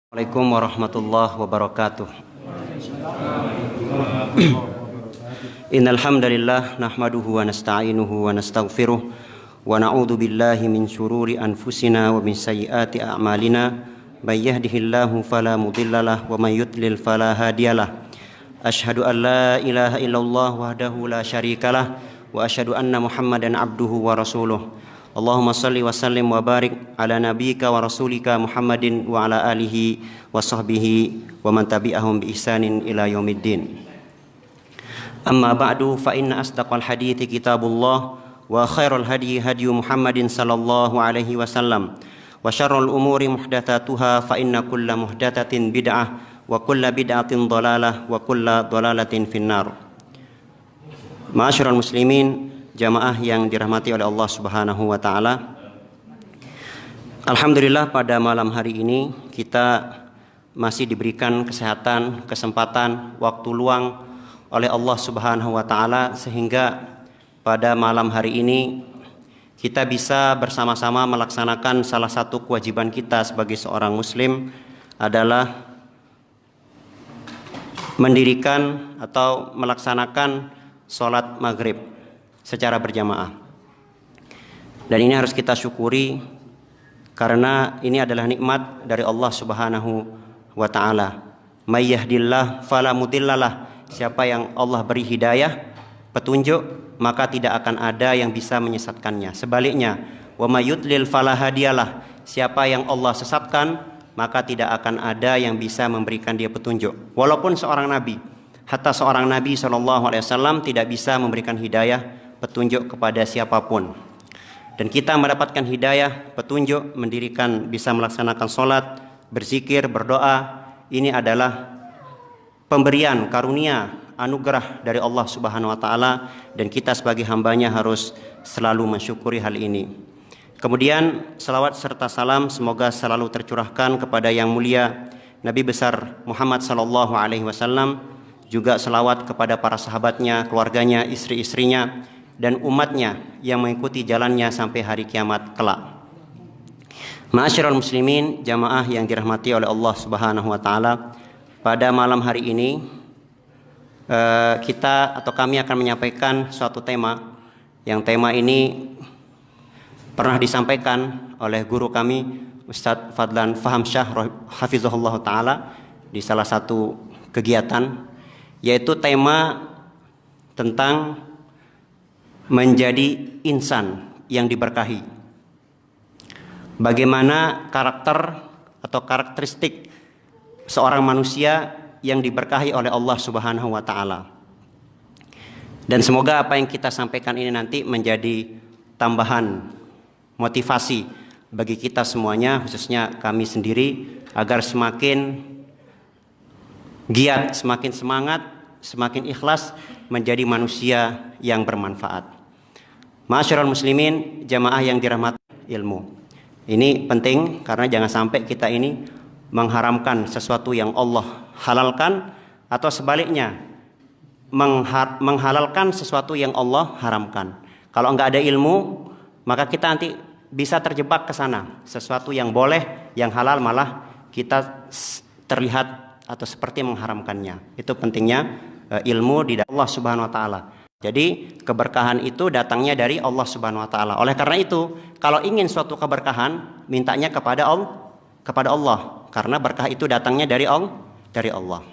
Assalamualaikum warahmatullahi wabarakatuh. Innal hamdalillah nahmaduhu wa nasta'inuhu wa nastaghfiruh wa na'udzu billahi min syururi anfusina wa min sayyiati a'malina may yahdihillahu fala mudhillalah wa may yudlil fala hadiyalah. Asyhadu an la ilaha illallah wahdahu la syarikalah wa asyhadu anna Muhammadan abduhu wa rasuluh. Allahumma salli wa sallim wa barik ala nabiyyika wa rasulika Muhammadin wa ala alihi wa sahbihi wa man tabi'ahum bi ihsanin ila yaumiddin. Amma ba'du fa inna asdaqal hadithi kitabullah wa khairal hadi hadyu Muhammadin sallallahu alaihi wasallam wa syarrul umuri muhdatsatuha fa inna kulla muhdatsatin bid'ah wa kulla bid'atin dhalalah wa kulla dhalalatin finnar. Ma'asyiral muslimin, jamaah yang dirahmati oleh Allah Subhanahu wa taala. Alhamdulillah pada malam hari ini kita masih diberikan kesehatan, kesempatan, waktu luang oleh Allah Subhanahu wa taala sehingga pada malam hari ini kita bisa bersama-sama melaksanakan salah satu kewajiban kita sebagai seorang muslim adalah mendirikan atau melaksanakan sholat maghrib secara berjamaah. Dan ini harus kita syukuri karena ini adalah nikmat dari Allah Subhanahu wa taala. May yahdillah fala mudhillalah. Siapa yang Allah beri hidayah, petunjuk, maka tidak akan ada yang bisa menyesatkannya. Sebaliknya, wa may yudlil fala hadiyalah. Siapa yang Allah sesatkan, maka tidak akan ada yang bisa memberikan dia petunjuk. Walaupun seorang nabi, hatta seorang nabi SAW tidak bisa memberikan hidayah, petunjuk kepada siapapun. Dan kita mendapatkan hidayah, petunjuk, mendirikan, bisa melaksanakan sholat, berzikir, berdoa. Ini adalah pemberian, karunia, anugerah dari Allah Subhanahu wa taala, dan kita sebagai hambanya harus selalu mensyukuri hal ini. Kemudian salawat serta salam semoga selalu tercurahkan kepada yang mulia Nabi besar Muhammad sallallahu alaihi wasallam, juga salawat kepada para sahabatnya, keluarganya, istri-istrinya, dan umatnya yang mengikuti jalannya sampai hari kiamat kelak. Ma'asyiral muslimin, jamaah yang dirahmati oleh Allah Subhanahu wa taala, pada malam hari ini kita atau kami akan menyampaikan suatu tema. Yang tema ini pernah disampaikan oleh guru kami Ustadz Fadlan Fahamsyah hafizahullah taala di salah satu kegiatan, yaitu tema tentang menjadi insan yang diberkahi. Bagaimana karakter atau karakteristik seorang manusia yang diberkahi oleh Allah Subhanahu wa taala. Dan semoga apa yang kita sampaikan ini nanti menjadi tambahan motivasi bagi kita semuanya, khususnya kami sendiri, agar semakin giat, semakin semangat, semakin ikhlas menjadi manusia yang bermanfaat. Ma'asyiral muslimin, jamaah yang dirahmati ilmu. Ini penting karena jangan sampai kita ini mengharamkan sesuatu yang Allah halalkan, atau sebaliknya menghalalkan sesuatu yang Allah haramkan. Kalau enggak ada ilmu, maka kita nanti bisa terjebak ke sana. Sesuatu yang boleh, yang halal, malah kita terlihat atau seperti mengharamkannya. Itu pentingnya ilmu di Allah Subhanahu wa taala. Jadi keberkahan itu datangnya dari Allah Subhanahu wa taala. Oleh karena itu, kalau ingin suatu keberkahan, mintanya kepada Allah, karena berkah itu datangnya dari Allah.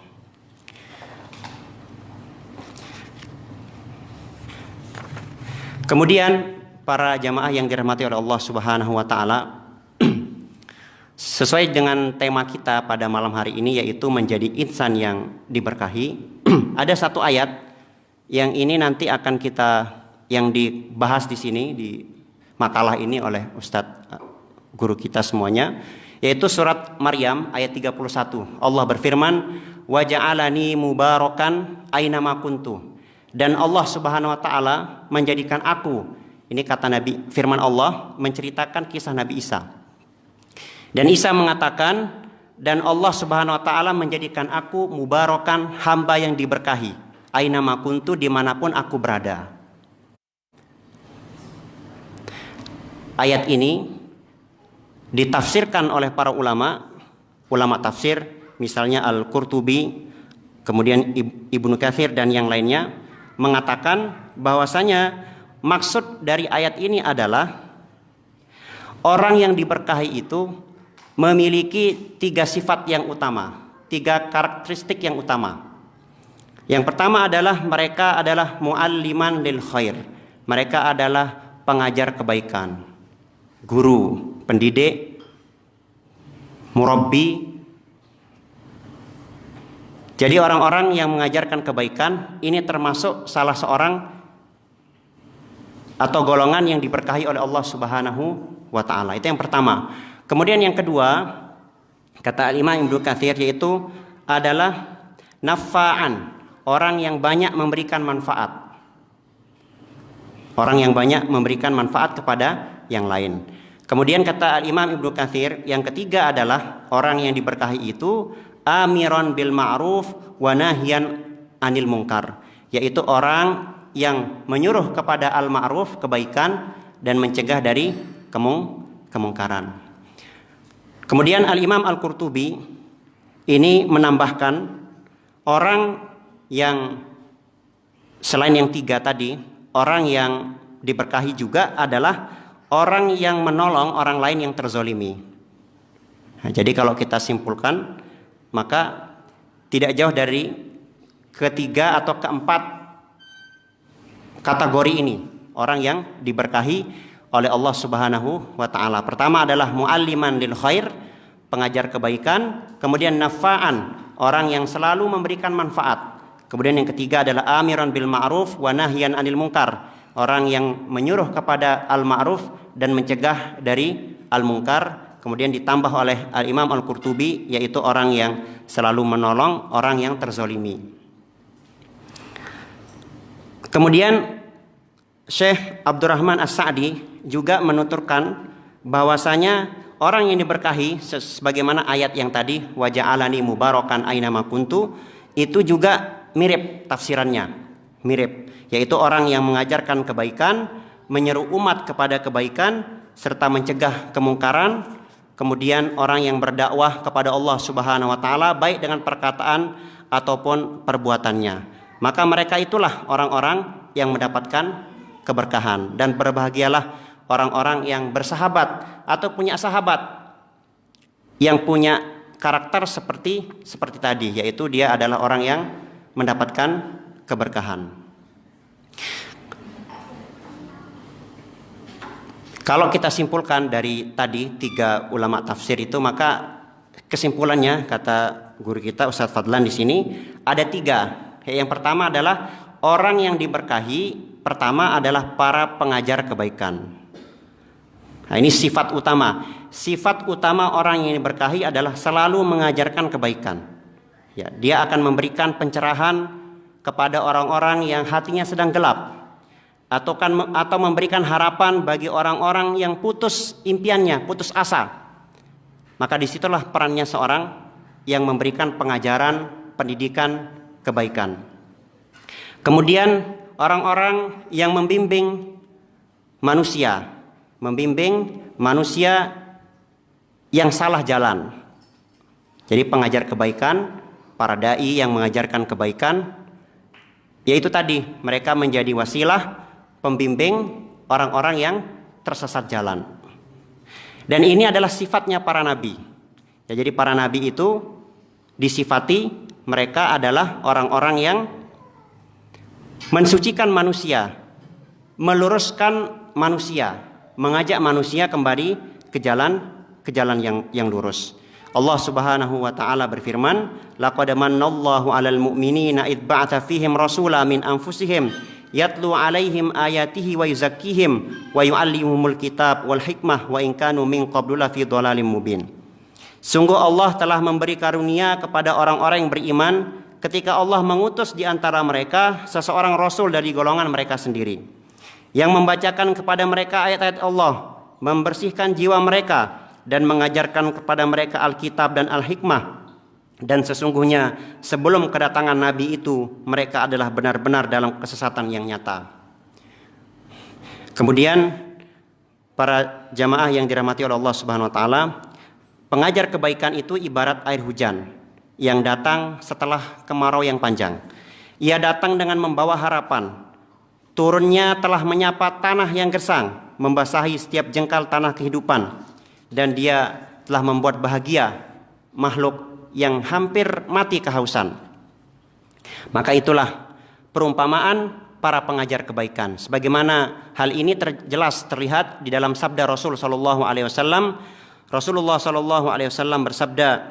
Kemudian para jamaah yang dirahmati oleh Allah Subhanahu wa taala, sesuai dengan tema kita pada malam hari ini, yaitu menjadi insan yang diberkahi. Ada satu ayat yang ini nanti akan yang dibahas di sini di makalah ini oleh Ustadz guru kita semuanya, yaitu surat Maryam ayat 31. Allah berfirman, wa ja'alani mubarakan ainama kuntu. Dan Allah Subhanahu wa taala menjadikan aku, ini kata Nabi, firman Allah menceritakan kisah Nabi Isa. Dan Isa mengatakan, dan Allah Subhanahu wa taala menjadikan aku mubarakan, hamba yang diberkahi, ainama kuntu, dimanapun aku berada. Ayat ini ditafsirkan oleh para ulama ulama tafsir, misalnya Al-Qurtubi, kemudian Ibnu Katsir dan yang lainnya, mengatakan bahwasanya maksud dari ayat ini adalah orang yang diberkahi itu memiliki 3 sifat yang utama, 3 karakteristik yang utama. Yang pertama adalah mereka adalah mualliman lil khair. Mereka adalah pengajar kebaikan, guru, pendidik, murabbi. Jadi orang-orang yang mengajarkan kebaikan ini termasuk salah seorang atau golongan yang diberkahi oleh Allah Subhanahu wa taala. Itu yang pertama. Kemudian yang kedua, kata Imam Ibnu Katsir, yaitu adalah nafa'an, orang yang banyak memberikan manfaat. Orang yang banyak memberikan manfaat kepada yang lain. Kemudian kata Imam Ibnu Katsir, yang ketiga adalah orang yang diberkahi itu amiron bil ma'ruf wa nahyan anil munkar, yaitu orang yang menyuruh kepada al ma'ruf, kebaikan, dan mencegah dari kemungkaran. Kemudian Al-Imam Al-Qurtubi ini menambahkan orang yang selain yang 3 tadi, orang yang diberkahi juga adalah orang yang menolong orang lain yang terzolimi. Nah, jadi kalau kita simpulkan, maka tidak jauh dari ketiga atau keempat kategori ini, orang yang diberkahi oleh Allah Subhanahu wa taala. Pertama adalah mualliman lil khair, pengajar kebaikan. Kemudian nafa'an, orang yang selalu memberikan manfaat. Kemudian yang ketiga adalah amiran bil ma'ruf wa nahyan anil munkar, orang yang menyuruh kepada al ma'ruf dan mencegah dari al munkar. Kemudian ditambah oleh Al-Imam Al-Qurtubi, yaitu orang yang selalu menolong orang yang terzolimi. Kemudian Syekh Abdurrahman As-Sa'di juga menuturkan bahwasanya orang yang diberkahi sebagaimana ayat yang tadi, wa ja'alani mubarakan aina ma kuntu, itu juga mirip tafsirannya, mirip, yaitu orang yang mengajarkan kebaikan, menyeru umat kepada kebaikan serta mencegah kemungkaran. Kemudian orang yang berdakwah kepada Allah Subhanahu wa taala baik dengan perkataan ataupun perbuatannya. Maka mereka itulah orang-orang yang mendapatkan keberkahan, dan berbahagialah orang-orang yang bersahabat atau punya sahabat yang punya karakter seperti tadi, yaitu dia adalah orang yang mendapatkan keberkahan. Kalau kita simpulkan dari tadi 3 ulama tafsir itu, maka kesimpulannya kata guru kita Ustadz Fadlan di sini ada 3. Yang pertama adalah orang yang diberkahi, pertama adalah para pengajar kebaikan. Nah, ini sifat utama. Sifat utama orang yang diberkahi adalah selalu mengajarkan kebaikan. Ya, dia akan memberikan pencerahan kepada orang-orang yang hatinya sedang gelap, atau memberikan harapan bagi orang-orang yang putus impiannya, putus asa. Maka disitulah perannya seorang yang memberikan pengajaran, pendidikan, kebaikan. Kemudian orang-orang yang membimbing manusia yang salah jalan. Jadi pengajar kebaikan, para dai yang mengajarkan kebaikan, yaitu tadi mereka menjadi wasilah pembimbing orang-orang yang tersesat jalan. Dan ini adalah sifatnya para nabi. Ya, jadi para nabi itu disifati mereka adalah orang-orang yang mensucikan manusia, meluruskan manusia, mengajak manusia kembali ke jalan yang lurus. Allah Subhanahu wa taala berfirman, laqad mannallahu 'alal mu'minina id ba'atsa fihim rasulan min anfusihim yatlu 'alaihim ayatihi wa yuzakkihim wa yu'allimuhumul kitab wal hikmah wa in kanu min qablu lafi dhalalim mubin. Sungguh Allah telah memberi karunia kepada orang-orang yang beriman ketika Allah mengutus di antara mereka seseorang rasul dari golongan mereka sendiri, yang membacakan kepada mereka ayat-ayat Allah, membersihkan jiwa mereka, dan mengajarkan kepada mereka Alkitab dan Al-Hikmah. Dan sesungguhnya sebelum kedatangan Nabi itu mereka adalah benar-benar dalam kesesatan yang nyata. Kemudian para jamaah yang dirahmati oleh Allah Subhanahu wa taala, Pengajar kebaikan itu ibarat air hujan yang datang setelah kemarau yang panjang. Ia datang dengan membawa harapan. Turunnya telah menyapa tanah yang gersang, membasahi setiap jengkal tanah kehidupan, dan dia telah membuat bahagia makhluk yang hampir mati kehausan. Maka itulah perumpamaan para pengajar kebaikan. Sebagaimana hal ini jelas terlihat di dalam sabda Rasul sallallahu alaihi wasallam. Rasulullah sallallahu alaihi wasallam bersabda,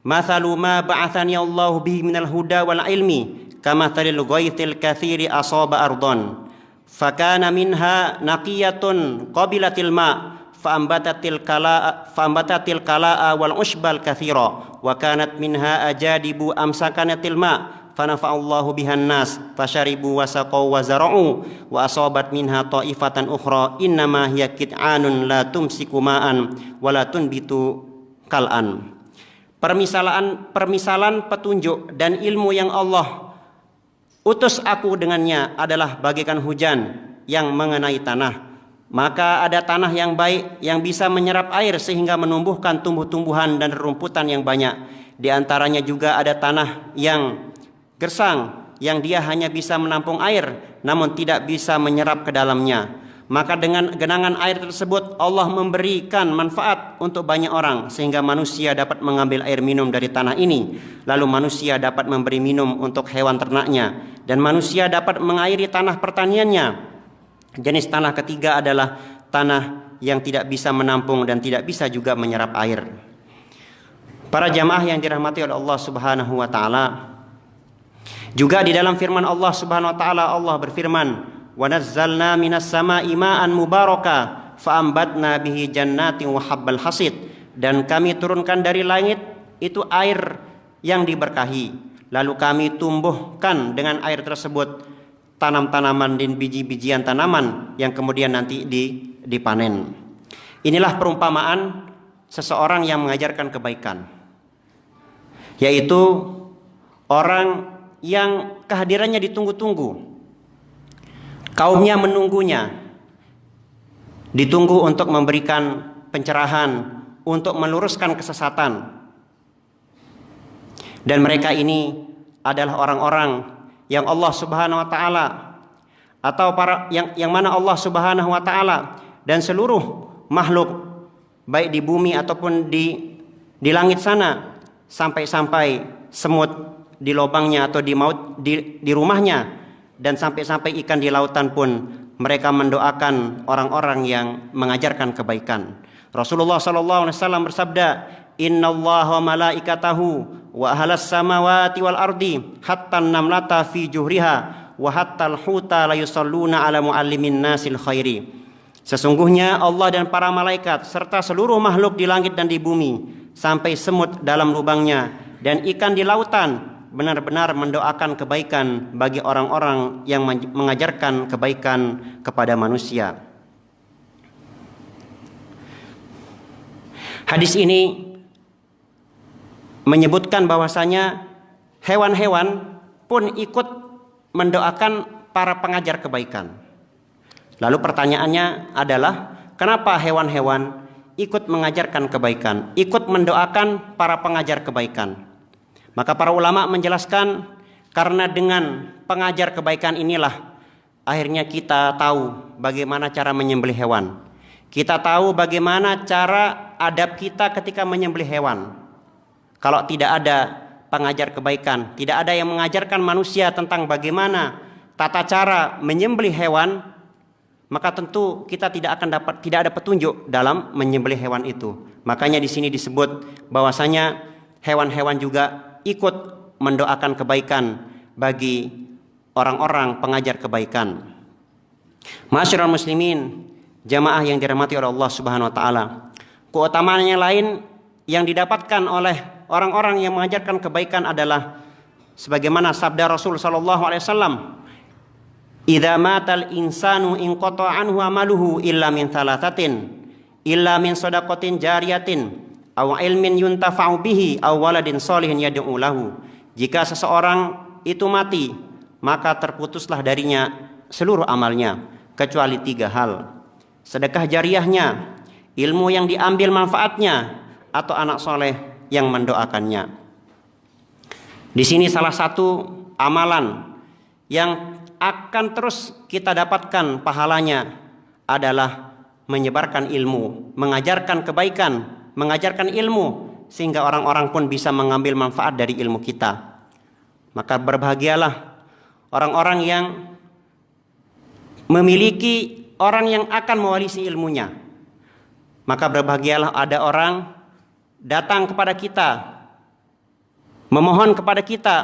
"Mathalu ma ba'athani Allah bihi minal huda wal ilmi kamathalil ghaithil katsiri asaba ardon fakana minha naqiyatun qabilatil ma fa'ambatatil kala'a wal ushbal katsira wa kanat minha ajadibu amsakanatil ma fanafa'allahu bihan nas fasharibu wasaqaw wa zara'u wa asabat minha ta'ifatan ukhra innama hiya kit'anun la tumsiku ma'an wa la tunbitu kal'an." Permisalan petunjuk dan ilmu yang Allah utus aku dengannya adalah bagaikan hujan yang mengenai tanah. Maka ada tanah yang baik yang bisa menyerap air sehingga menumbuhkan tumbuh-tumbuhan dan rerumputan yang banyak. Di antaranya juga ada tanah yang gersang yang dia hanya bisa menampung air namun tidak bisa menyerap ke dalamnya. Maka dengan genangan air tersebut Allah memberikan manfaat untuk banyak orang sehingga manusia dapat mengambil air minum dari tanah ini. Lalu manusia dapat memberi minum untuk hewan ternaknya dan manusia dapat mengairi tanah pertaniannya. Jenis tanah ketiga adalah tanah yang tidak bisa menampung dan tidak bisa juga menyerap air. Para jamaah yang dirahmati oleh Allah Subhanahu wa taala, juga di dalam firman Allah Subhanahu wa taala Allah berfirman, "Wa nazzalna minas sama'i ma'an mubaraka fa'ambatna bihi jannatin wa habbal hasid." Dan kami turunkan dari langit itu air yang diberkahi, lalu kami tumbuhkan dengan air tersebut tanam-tanaman dan biji-bijian tanaman yang kemudian nanti dipanen. Inilah perumpamaan seseorang yang mengajarkan kebaikan, yaitu orang yang kehadirannya ditunggu-tunggu. Kaumnya menunggunya, ditunggu untuk memberikan pencerahan, untuk meluruskan kesesatan. Dan mereka ini adalah orang-orang yang Allah Subhanahu wa taala atau para yang mana Allah Subhanahu wa taala dan seluruh makhluk baik di bumi ataupun di langit sana, sampai-sampai semut di lubangnya atau di rumahnya, dan sampai-sampai ikan di lautan pun mereka mendoakan orang-orang yang mengajarkan kebaikan. Rasulullah sallallahu alaihi wasallam bersabda, "Innallaha wa malaikatahu wa ahlas samawati wal ardi hatta namlata fi juhriha wa hatta al-huta la yusalluna ala muallimin nasil khairi." Sesungguhnya Allah dan para malaikat serta seluruh makhluk di langit dan di bumi, sampai semut dalam lubangnya dan ikan di lautan, benar-benar mendoakan kebaikan bagi orang-orang yang mengajarkan kebaikan kepada manusia. Hadis ini menyebutkan bahwasanya hewan-hewan pun ikut mendoakan para pengajar kebaikan. Lalu pertanyaannya adalah, kenapa hewan-hewan ikut mengajarkan kebaikan, ikut mendoakan para pengajar kebaikan? Maka para ulama menjelaskan, karena dengan pengajar kebaikan inilah akhirnya kita tahu bagaimana cara menyembelih hewan. Kita tahu bagaimana cara adab kita ketika menyembelih hewan. Kalau tidak ada pengajar kebaikan, tidak ada yang mengajarkan manusia tentang bagaimana tata cara menyembelih hewan, maka tentu kita tidak ada petunjuk dalam menyembelih hewan itu. Makanya di sini disebut bahwasanya hewan-hewan juga ikut mendoakan kebaikan bagi orang-orang pengajar kebaikan. Ma'asyiral muslimin, jamaah yang dirahmati oleh Allah Subhanahu wa taala, keutamaan yang lain yang didapatkan oleh orang-orang yang mengajarkan kebaikan adalah sebagaimana sabda Rasul sallallahu alaihi wasallam, "Idza matal insanu inqata'a anhu amaluhu illa min thalathatin, illa min shadaqatin jariyatin aw ilmin yuntafa'u bihi aw waladin sholihin yad'u lahu." Jika seseorang itu mati, maka terputuslah darinya seluruh amalnya kecuali 3 hal: sedekah jariahnya, ilmu yang diambil manfaatnya, atau anak soleh yang mendoakannya. Di sini salah satu amalan yang akan terus kita dapatkan pahalanya adalah menyebarkan ilmu, mengajarkan kebaikan, mengajarkan ilmu, sehingga orang-orang pun bisa mengambil manfaat dari ilmu kita. Maka berbahagialah orang-orang yang memiliki orang yang akan mewarisi ilmunya. Maka berbahagialah ada orang datang kepada kita, memohon kepada kita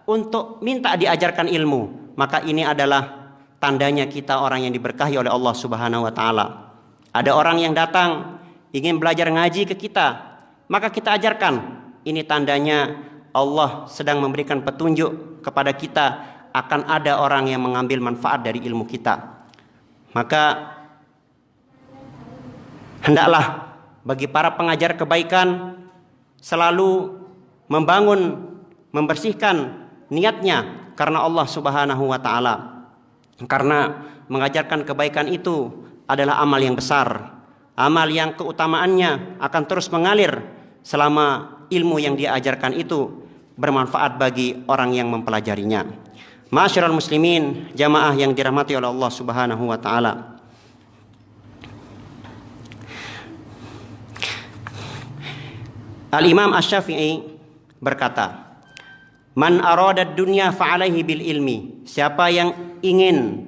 untuk minta diajarkan ilmu. Maka ini adalah tandanya kita orang yang diberkahi oleh Allah Subhanahu wa taala. Ada orang yang datang ingin belajar ngaji ke kita, maka kita ajarkan. Ini tandanya Allah sedang memberikan petunjuk kepada kita akan ada orang yang mengambil manfaat dari ilmu kita. Maka hendaklah bagi para pengajar kebaikan selalu membangun, membersihkan niatnya karena Allah Subhanahu wa taala. Karena mengajarkan kebaikan itu adalah amal yang besar, amal yang keutamaannya akan terus mengalir selama ilmu yang dia ajarkan itu bermanfaat bagi orang yang mempelajarinya. Ma'asyiral muslimin, jamaah yang dirahmati oleh Allah Subhanahu wa taala. Al-Imam Asy-Syafi'i berkata, "Man arada dunya fa'alaihi bil ilmi." Siapa yang ingin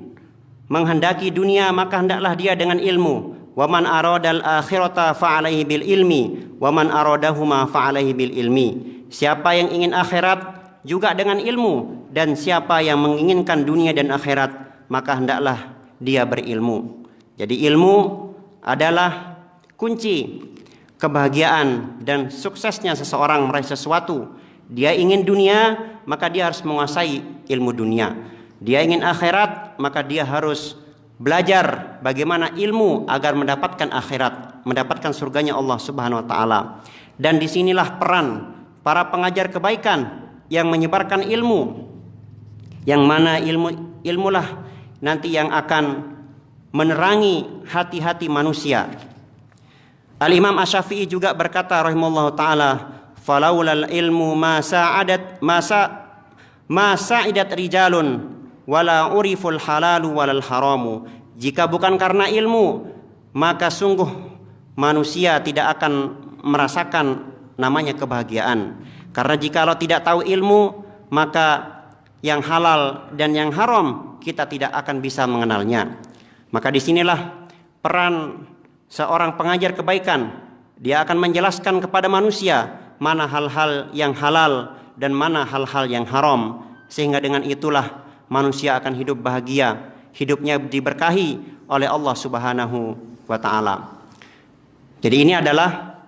menghendaki dunia maka hendaklah dia dengan ilmu. Wa man aradal akhirata fa'alaihi bil ilmi wa man aradahuma fa'alaihi bil ilmi. Siapa yang ingin akhirat juga dengan ilmu, dan siapa yang menginginkan dunia dan akhirat maka hendaklah dia berilmu. Jadi ilmu adalah kunci kebahagiaan dan suksesnya seseorang meraih sesuatu. Dia ingin dunia maka dia harus menguasai ilmu dunia. Dia ingin akhirat maka dia harus belajar bagaimana ilmu agar mendapatkan akhirat, mendapatkan surganya Allah Subhanahu wa taala. Dan disinilah peran para pengajar kebaikan yang menyebarkan ilmu, yang mana ilmulah nanti yang akan menerangi hati-hati manusia. Al-Imam Asy-Syafi'i juga berkata rahimahullahu taala, "Falaulal ilmu ma sa'idat rijalun wala uriful halalu walal haramu." Jika bukan karena ilmu, maka sungguh manusia tidak akan merasakan namanya kebahagiaan. Karena jikalau tidak tahu ilmu, maka yang halal dan yang haram kita tidak akan bisa mengenalnya. Maka disinilah peran seorang pengajar kebaikan. Dia akan menjelaskan kepada manusia mana hal-hal yang halal dan mana hal-hal yang haram. Sehingga dengan itulah manusia akan hidup bahagia, hidupnya diberkahi oleh Allah Subhanahu wa taala. Jadi ini adalah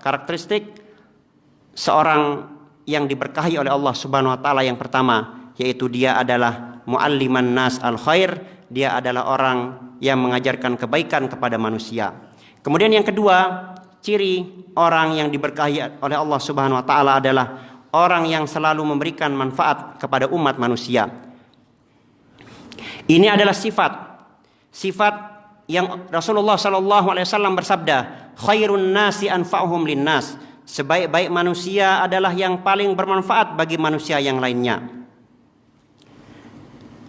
karakteristik seorang yang diberkahi oleh Allah Subhanahu wa taala yang pertama, yaitu dia adalah mualliman nas al khair, dia adalah orang yang mengajarkan kebaikan kepada manusia. Kemudian yang kedua, ciri orang yang diberkahi oleh Allah Subhanahu wa taala adalah orang yang selalu memberikan manfaat kepada umat manusia. Ini adalah sifat yang Rasulullah sallallahu alaihi wasallam bersabda, "Khairun nasi anfa'uhum linnas." Sebaik-baik manusia adalah yang paling bermanfaat bagi manusia yang lainnya.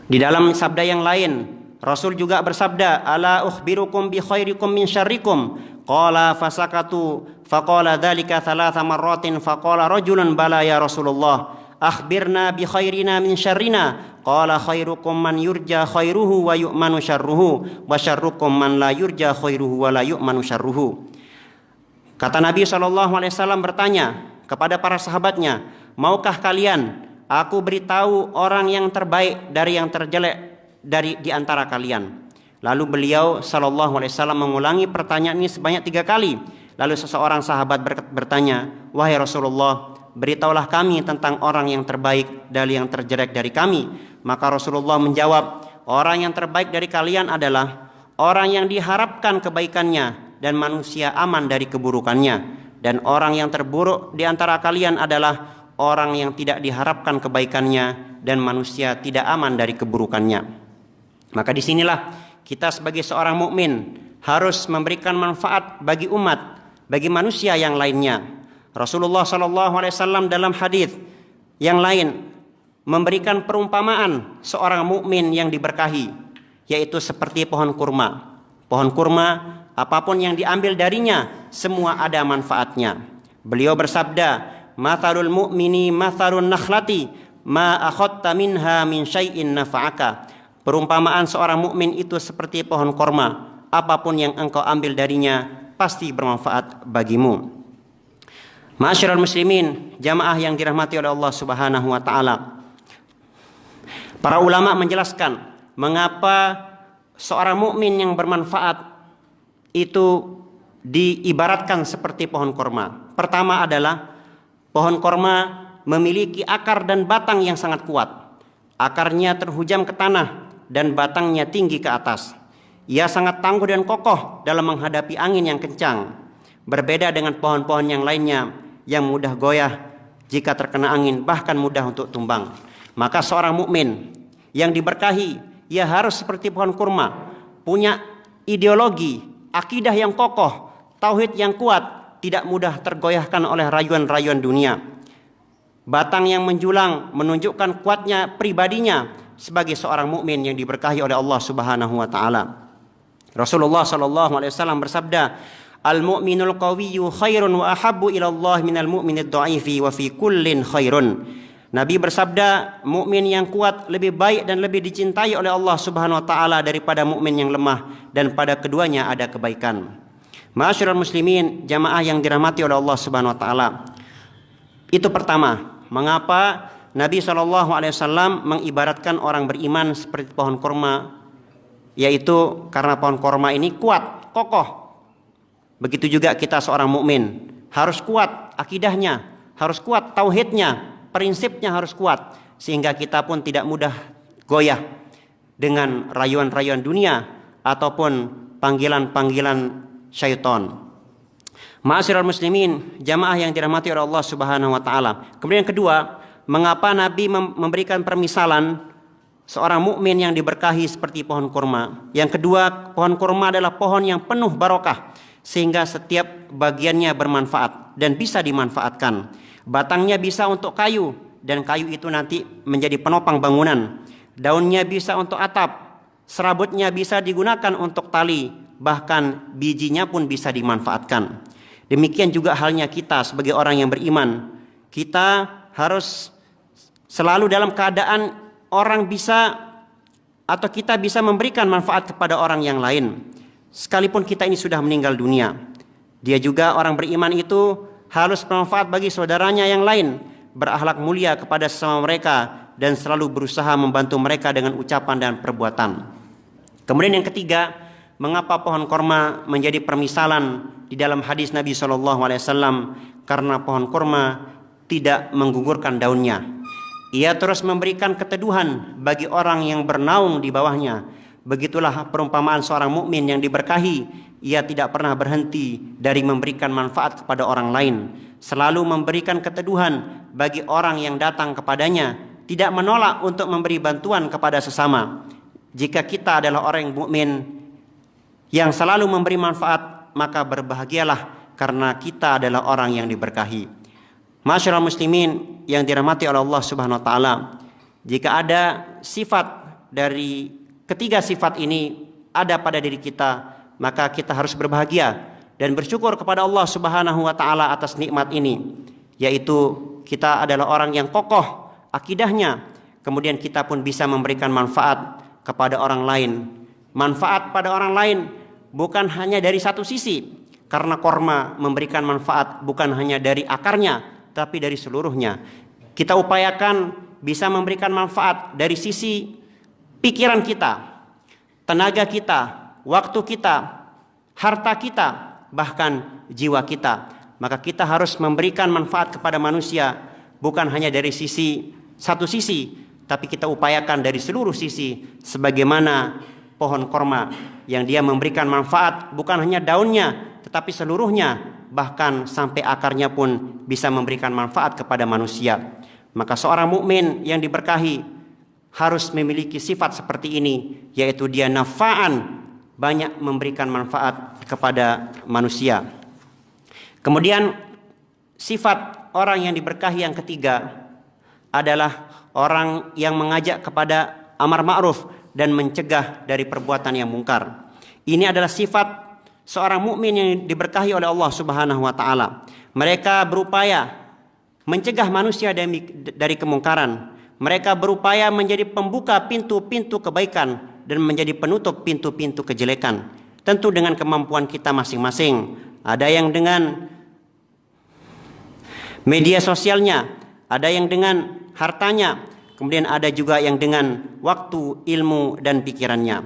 Di dalam sabda yang lain, Rasul juga bersabda, "Ala ukhbirukum bi khairikum min syarrikum?" Qala fasakatu faqala dzalika thalatha marratin faqala rajulun bala ya Rasulullah, akhbirna bi khairina min syarrina. Qala khairukum man yurja khairuhu wa yu'manu syarruhu wa syarrukum man la yurja khairuhu wa la yu'manu syarruhu. Kata Nabi SAW bertanya kepada para sahabatnya, "Maukah kalian aku beritahu orang yang terbaik dari yang terjelek di antara kalian?" Lalu beliau SAW mengulangi pertanyaan ini sebanyak 3 kali. Lalu seseorang sahabat bertanya, "Wahai Rasulullah, beritahulah kami tentang orang yang terbaik dari yang terjelek dari kami." Maka Rasulullah menjawab, "Orang yang terbaik dari kalian adalah orang yang diharapkan kebaikannya dan manusia aman dari keburukannya. Dan orang yang terburuk di antara kalian adalah orang yang tidak diharapkan kebaikannya dan manusia tidak aman dari keburukannya." Maka disinilah kita sebagai seorang mukmin harus memberikan manfaat bagi umat bagi manusia yang lainnya. Rasulullah SAW dalam hadis yang lain memberikan perumpamaan seorang mukmin yang diberkahi, yaitu seperti pohon kurma. Pohon kurma, apapun yang diambil darinya, semua ada manfaatnya. Beliau bersabda, "Mathalul mu'mini mathalun nakhlati, ma akhadta minha min syai'in nafa'aka." Perumpamaan seorang mukmin itu seperti pohon kurma, apapun yang engkau ambil darinya pasti bermanfaat bagimu. Ma'asyiral muslimin, jamaah yang dirahmati oleh Allah Subhanahu wa taala. Para ulama menjelaskan mengapa seorang mukmin yang bermanfaat itu diibaratkan seperti pohon kurma. Pertama adalah pohon kurma memiliki akar dan batang yang sangat kuat. Akarnya terhujam ke tanah dan batangnya tinggi ke atas. Ia sangat tangguh dan kokoh dalam menghadapi angin yang kencang. Berbeda dengan pohon-pohon yang lainnya yang mudah goyah jika terkena angin, bahkan mudah untuk tumbang. Maka seorang mukmin yang diberkahi, ia harus seperti pohon kurma, punya ideologi, akidah yang kokoh, tauhid yang kuat, tidak mudah tergoyahkan oleh rayuan-rayuan dunia. Batang yang menjulang menunjukkan kuatnya pribadinya sebagai seorang mukmin yang diberkahi oleh Allah Subhanahu wa taala. Rasulullah SAW bersabda, "Al-mu'minul qawiyyu khairun wa ahabbu ila Allah minal mu'minid dha'ifi wa fi kullin khairun." Nabi bersabda, mukmin yang kuat lebih baik dan lebih dicintai oleh Allah Subhanahu wa taala daripada mukmin yang lemah, dan pada keduanya ada kebaikan. Ma'asyiral muslimin, jamaah yang dirahmati oleh Allah Subhanahu wa taala. Itu pertama, mengapa Nabi SAW mengibaratkan orang beriman seperti pohon kurma, yaitu karena pohon kurma ini kuat, kokoh. Begitu juga kita seorang mukmin harus kuat akidahnya, harus kuat tauhidnya, prinsipnya harus kuat, sehingga kita pun tidak mudah goyah dengan rayuan-rayuan dunia ataupun panggilan-panggilan syaitan. Ma'asyiral muslimin, jamaah yang dirahmati oleh Allah Subhanahu wa taala. Kemudian yang kedua, mengapa Nabi memberikan permisalan seorang mukmin yang diberkahi seperti pohon kurma? Yang kedua, pohon kurma adalah pohon yang penuh barokah, sehingga setiap bagiannya bermanfaat dan bisa dimanfaatkan. Batangnya bisa untuk kayu, dan kayu itu nanti menjadi penopang bangunan. Daunnya bisa untuk atap, serabutnya bisa digunakan untuk tali, bahkan bijinya pun bisa dimanfaatkan. Demikian juga halnya kita sebagai orang yang beriman. Kita harus selalu dalam keadaan orang bisa atau kita bisa memberikan manfaat kepada orang yang lain, sekalipun kita ini sudah meninggal dunia. Dia juga orang beriman itu harus bermanfaat bagi saudaranya yang lain, berakhlak mulia kepada sesama mereka, dan selalu berusaha membantu mereka dengan ucapan dan perbuatan. Kemudian yang ketiga, mengapa pohon kurma menjadi permisalan di dalam hadis Nabi SAW? Karena pohon kurma tidak menggugurkan daunnya. Ia terus memberikan keteduhan bagi orang yang bernaung di bawahnya. Begitulah perumpamaan seorang mukmin yang diberkahi. Ia tidak pernah berhenti dari memberikan manfaat kepada orang lain, selalu memberikan keteduhan bagi orang yang datang kepadanya, tidak menolak untuk memberi bantuan kepada sesama. Jika kita adalah orang yang mukmin yang selalu memberi manfaat, maka berbahagialah karena kita adalah orang yang diberkahi. Ma'asyiral muslimin yang dirahmati oleh Allah Subhanahu wa taala, jika ada sifat dari ketiga sifat ini ada pada diri kita, maka kita harus berbahagia dan bersyukur kepada Allah Subhanahu wa taala atas nikmat ini, yaitu kita adalah orang yang kokoh akidahnya, kemudian kita pun bisa memberikan manfaat kepada orang lain. Manfaat pada orang lain bukan hanya dari satu sisi, karena kurma memberikan manfaat bukan hanya dari akarnya, tapi dari seluruhnya. Kita upayakan bisa memberikan manfaat dari sisi pikiran kita, tenaga kita, waktu kita, harta kita, bahkan jiwa kita. Maka kita harus memberikan manfaat kepada manusia bukan hanya dari satu sisi, tapi kita upayakan dari seluruh sisi, sebagaimana pohon kurma yang dia memberikan manfaat bukan hanya daunnya, tetapi seluruhnya, bahkan sampai akarnya pun bisa memberikan manfaat kepada manusia. Maka seorang mukmin yang diberkahi harus memiliki sifat seperti ini, yaitu dia nafa'an, banyak memberikan manfaat kepada manusia. Kemudian sifat orang yang diberkahi yang ketiga adalah orang yang mengajak kepada amar ma'ruf dan mencegah dari perbuatan yang mungkar. Ini adalah sifat seorang mukmin yang diberkahi oleh Allah Subhanahu wa taala. Mereka berupaya mencegah manusia dari kemungkaran. Mereka berupaya menjadi pembuka pintu-pintu kebaikan dan menjadi penutup pintu-pintu kejelekan. Tentu dengan kemampuan kita masing-masing. Ada yang dengan media sosialnya, ada yang dengan hartanya, kemudian ada juga yang dengan waktu, ilmu dan pikirannya.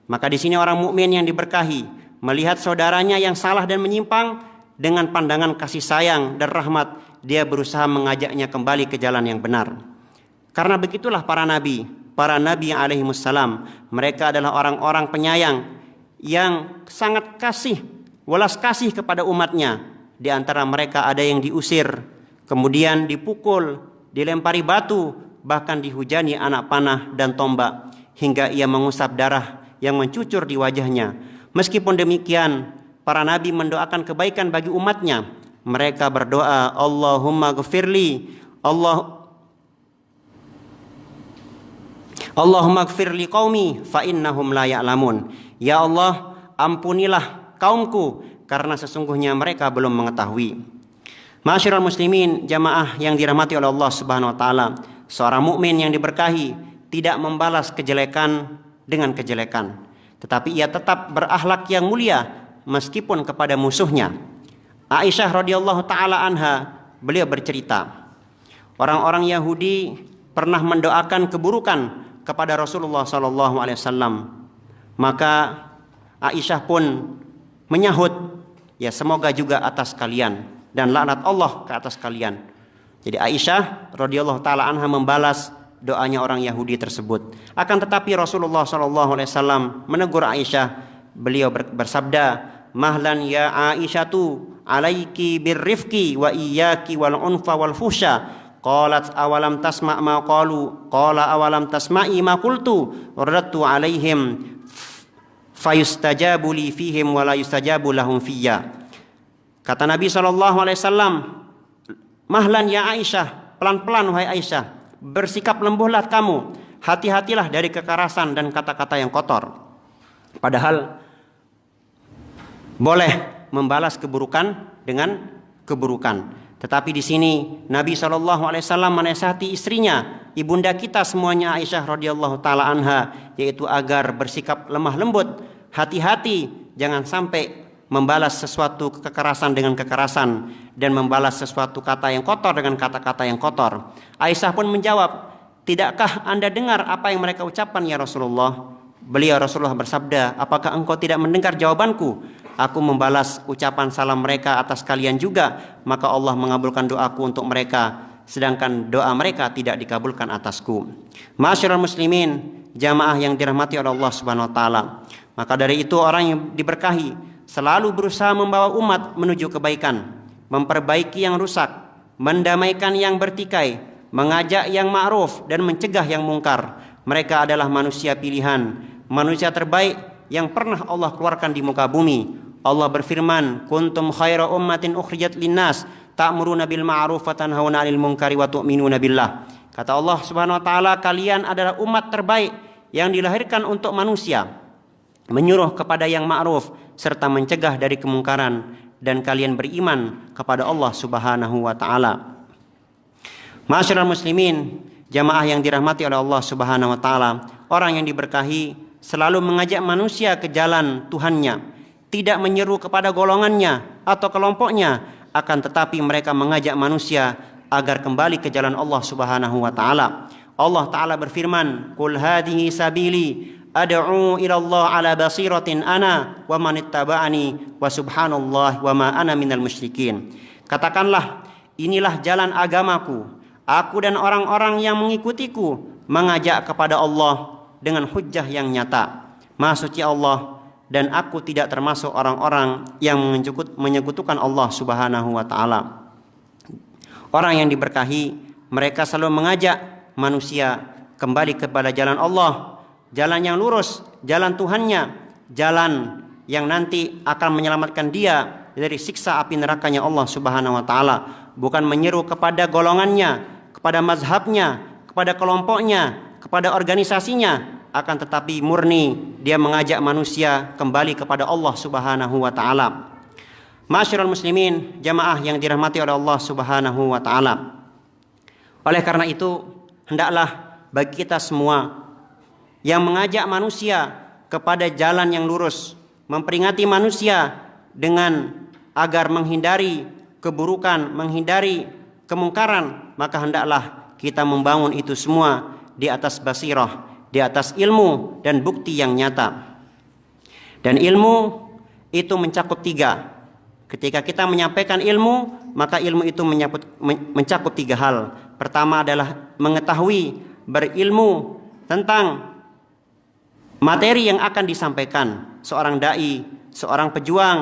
Maka di sini orang mukmin yang diberkahi melihat saudaranya yang salah dan menyimpang, dengan pandangan kasih sayang dan rahmat dia berusaha mengajaknya kembali ke jalan yang benar. Karena begitulah para nabi yang alaihi wassalam, mereka adalah orang-orang penyayang yang sangat welas kasih kepada umatnya. Di antara mereka ada yang diusir, kemudian dipukul, dilempari batu, bahkan dihujani anak panah dan tombak hingga ia mengusap darah yang mencucur di wajahnya. Meskipun demikian, para nabi mendoakan kebaikan bagi umatnya. Mereka berdoa, Allahumma ghfirli, Allahumma ghfirli qaumi fa innahum la ya'lamun. Ya Allah, ampunilah kaumku karena sesungguhnya mereka belum mengetahui. Ma'asyiral muslimin, jamaah yang dirahmati oleh Allah Subhanahu wa taala, seorang mukmin yang diberkahi tidak membalas kejelekan dengan kejelekan, tetapi ia tetap berakhlak yang mulia meskipun kepada musuhnya. Aisyah radhiyallahu taala anha, beliau bercerita, orang-orang Yahudi pernah mendoakan keburukan kepada Rasulullah sallallahu alaihi wasallam. Maka Aisyah pun menyahut, ya semoga juga atas kalian dan laknat Allah ke atas kalian. Jadi Aisyah radhiyallahu taala anha membalas doanya orang Yahudi tersebut. Akan tetapi Rasulullah sallallahu alaihi wasallam menegur Aisyah. Beliau bersabda, "Mahlan ya Aisyatu, alaiki birrifqi wa iyyaki wal unfa wal fusha." Qalat awalam tasma' ma qalu, qala awalam tasma'i ma qultu, radtu alaihim fayustajabu li fihim wa la yustajabu lahum fiyya. Kata Nabi SAW, mahlan ya Aisyah, pelan-pelan wahai Aisyah, bersikap lembuhlah kamu, hati-hatilah dari kekerasan dan kata-kata yang kotor. Padahal boleh membalas keburukan dengan keburukan. Tetapi di sini Nabi SAW menasihati istrinya, ibunda kita semuanya Aisyah radhiyallahu taala anha, yaitu agar bersikap lemah lembut, hati-hati, jangan sampai membalas sesuatu kekerasan dengan kekerasan dan membalas sesuatu kata yang kotor dengan kata-kata yang kotor. Aisyah pun menjawab, tidakkah Anda dengar apa yang mereka ucapkan ya Rasulullah? Rasulullah bersabda, apakah engkau tidak mendengar jawabanku? Aku membalas ucapan salam mereka atas kalian juga, maka Allah mengabulkan doaku untuk mereka, sedangkan doa mereka tidak dikabulkan atasku. Ma'asyiral muslimin, jamaah yang dirahmati oleh Allah Subhanahu wa taala. Maka dari itu orang yang diberkahi selalu berusaha membawa umat menuju kebaikan, memperbaiki yang rusak, mendamaikan yang bertikai, mengajak yang ma'ruf dan mencegah yang mungkar. Mereka adalah manusia pilihan, manusia terbaik yang pernah Allah keluarkan di muka bumi. Allah berfirman, kuntum khaira ummatin ukhrijat linnas ta'muruna bil ma'ruf wa tanhauna 'anil munkari wa tu'minuna billah. Kata Allah Subhanahu wa taala, kalian adalah umat terbaik yang dilahirkan untuk manusia, menyuruh kepada yang ma'ruf serta mencegah dari kemungkaran, dan kalian beriman kepada Allah Subhanahu wa taala. Ma'asyiral muslimin, jamaah yang dirahmati oleh Allah Subhanahu wa taala, orang yang diberkahi selalu mengajak manusia ke jalan Tuhannya, tidak menyeru kepada golongannya atau kelompoknya, akan tetapi mereka mengajak manusia agar kembali ke jalan Allah Subhanahu wa taala. Allah taala berfirman, "Qul hadhihi sabili ad'u ila Allah ala basiratin ana wa man ittaba'ani wa subhanallah wa ma ana minal musyrikin." Katakanlah, inilah jalan agamaku, aku dan orang-orang yang mengikutiku mengajak kepada Allah dengan hujjah yang nyata. Maha suci Allah, dan aku tidak termasuk orang-orang yang menyekutukan Allah Subhanahu wa taala. Orang yang diberkahi, mereka selalu mengajak manusia kembali kepada jalan Allah, jalan yang lurus, jalan Tuhannya, jalan yang nanti akan menyelamatkan dia dari siksa api nerakanya Allah Subhanahu wa taala, bukan menyeru kepada golongannya, kepada mazhabnya, kepada kelompoknya, kepada organisasinya, akan tetapi murni dia mengajak manusia kembali kepada Allah Subhanahu wa taala. Ma'asyiral muslimin, jamaah yang dirahmati oleh Allah Subhanahu wa taala. Oleh karena itu, hendaklah bagi kita semua yang mengajak manusia kepada jalan yang lurus, memperingati manusia dengan agar menghindari keburukan, menghindari kemungkaran, maka hendaklah kita membangun itu semua di atas basirah, di atas ilmu dan bukti yang nyata. Dan ilmu itu mencakup 3. Ketika kita menyampaikan ilmu, maka ilmu itu mencakup 3 hal. Pertama adalah mengetahui, berilmu tentang materi yang akan disampaikan. Seorang dai, seorang pejuang,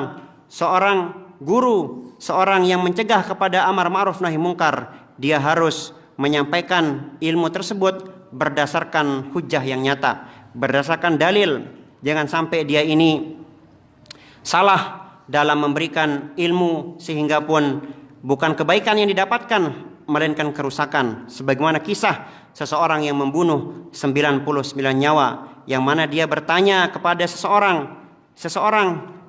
seorang guru, seorang yang mencegah kepada amar ma'ruf nahi mungkar, dia harus menyampaikan ilmu tersebut berdasarkan hujjah yang nyata, berdasarkan dalil. Jangan sampai dia ini salah dalam memberikan ilmu sehingga pun bukan kebaikan yang didapatkan melainkan kerusakan, sebagaimana kisah seseorang yang membunuh 99 nyawa, yang mana dia bertanya kepada seseorang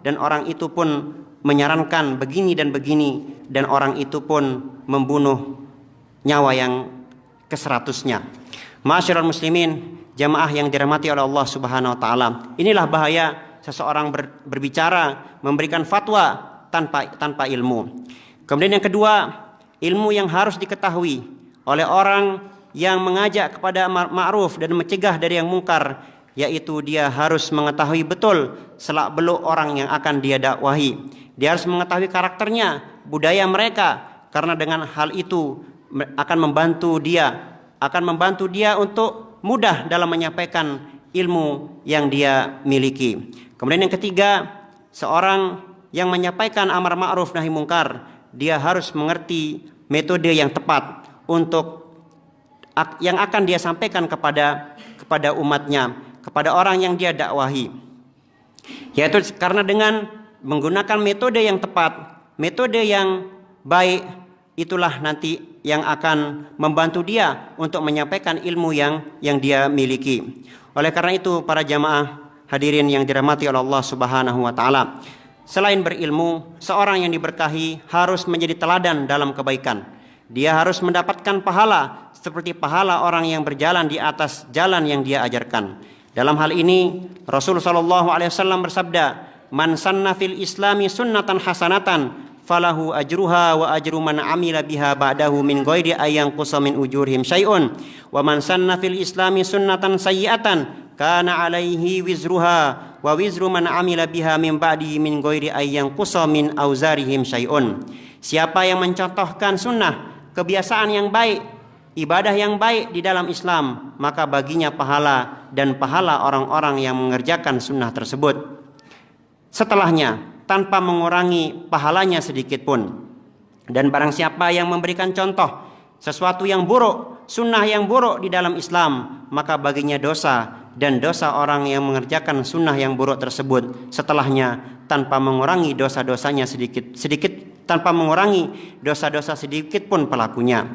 dan orang itu pun menyarankan begini dan begini, dan orang itu pun membunuh nyawa yang ke-100-nya. Ma'asyiral muslimin, jamaah yang dirahmati oleh Allah Subhanahu wa taala. Inilah bahaya seseorang berbicara, memberikan fatwa tanpa ilmu. Kemudian yang kedua, ilmu yang harus diketahui oleh orang yang mengajak kepada ma'ruf dan mencegah dari yang mungkar, yaitu dia harus mengetahui betul selak-beluk orang yang akan dia dakwahi. Dia harus mengetahui karakternya, budaya mereka, karena dengan hal itu akan membantu dia untuk mudah dalam menyampaikan ilmu yang dia miliki. Kemudian yang ketiga, seorang yang menyampaikan amar ma'ruf nahi mungkar, dia harus mengerti metode yang tepat untuk yang akan dia sampaikan kepada umatnya, kepada orang yang dia dakwahi. Yaitu karena dengan menggunakan metode yang tepat, metode yang baik, itulah nanti yang akan membantu dia untuk menyampaikan ilmu yang dia miliki. Oleh karena itu, para jamaah hadirin yang dirahmati oleh Allah Subhanahu wa taala, selain berilmu, seorang yang diberkahi harus menjadi teladan dalam kebaikan. Dia harus mendapatkan pahala seperti pahala orang yang berjalan di atas jalan yang dia ajarkan. Dalam hal ini, Rasulullah SAW bersabda, "Man sanna fil islami sunnatan hasanatan, falahu ajruha wa ajru man amila biha ba'dahu min ghairi ayyan qusa min ujurihim syai'un, wa man sanna fil islami sunnatan sayyi'atan kana alaihi wizruha wa wizru man amila biha min ba'di min ghairi ayyan qusa min auzarihim syai'un." Siapa yang mencontohkan sunnah, kebiasaan yang baik, ibadah yang baik di dalam Islam, maka baginya pahala dan pahala orang-orang yang mengerjakan sunnah tersebut setelahnya, tanpa mengurangi pahalanya sedikit pun. Dan barang siapa yang memberikan contoh sesuatu yang buruk, sunnah yang buruk di dalam Islam, maka baginya dosa dan dosa orang yang mengerjakan sunnah yang buruk tersebut setelahnya, tanpa mengurangi dosa-dosanya sedikit, tanpa mengurangi dosa-dosa sedikit pun pelakunya.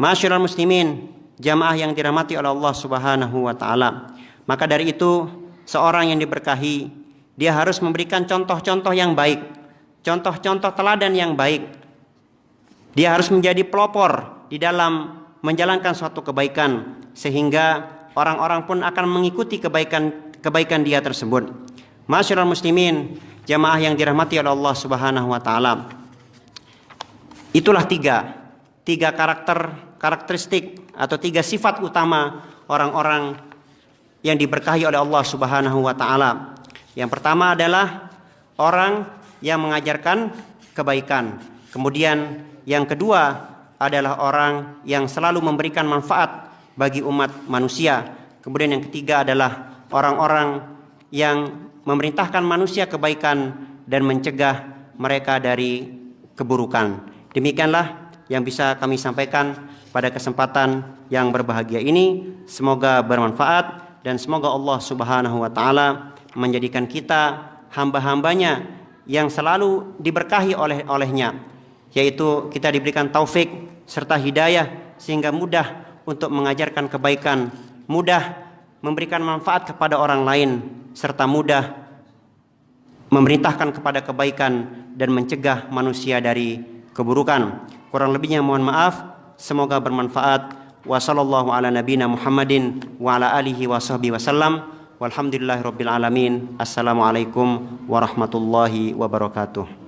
Ma'asyiral muslimin, jamaah yang dirahmati oleh Allah Subhanahu wa taala. Maka dari itu, seorang yang diberkahi, dia harus memberikan contoh-contoh yang baik, contoh-contoh teladan yang baik. Dia harus menjadi pelopor di dalam menjalankan suatu kebaikan, sehingga orang-orang pun akan mengikuti kebaikan dia tersebut. Ma'asyiral muslimin, jamaah yang dirahmati oleh Allah Subhanahu wa taala. Itulah tiga karakteristik atau 3 sifat utama orang-orang yang diberkahi oleh Allah Subhanahu wa taala. Yang pertama adalah orang yang mengajarkan kebaikan. Kemudian yang kedua adalah orang yang selalu memberikan manfaat bagi umat manusia. Kemudian yang ketiga adalah orang-orang yang memerintahkan manusia kebaikan dan mencegah mereka dari keburukan. Demikianlah yang bisa kami sampaikan pada kesempatan yang berbahagia ini. Semoga bermanfaat dan semoga Allah Subhanahu wa taala menjadikan kita hamba-hambanya yang selalu diberkahi olehnya, yaitu kita diberikan taufik serta hidayah sehingga mudah untuk mengajarkan kebaikan, mudah memberikan manfaat kepada orang lain, serta mudah memerintahkan kepada kebaikan dan mencegah manusia dari keburukan. Kurang lebihnya mohon maaf, semoga bermanfaat. Wa sallallahu ala nabiyina Muhammadin wa ala alihi wa sahbihi wasallam. Walhamdulillahirabbil alamin. Assalamualaikum warahmatullahi wabarakatuh.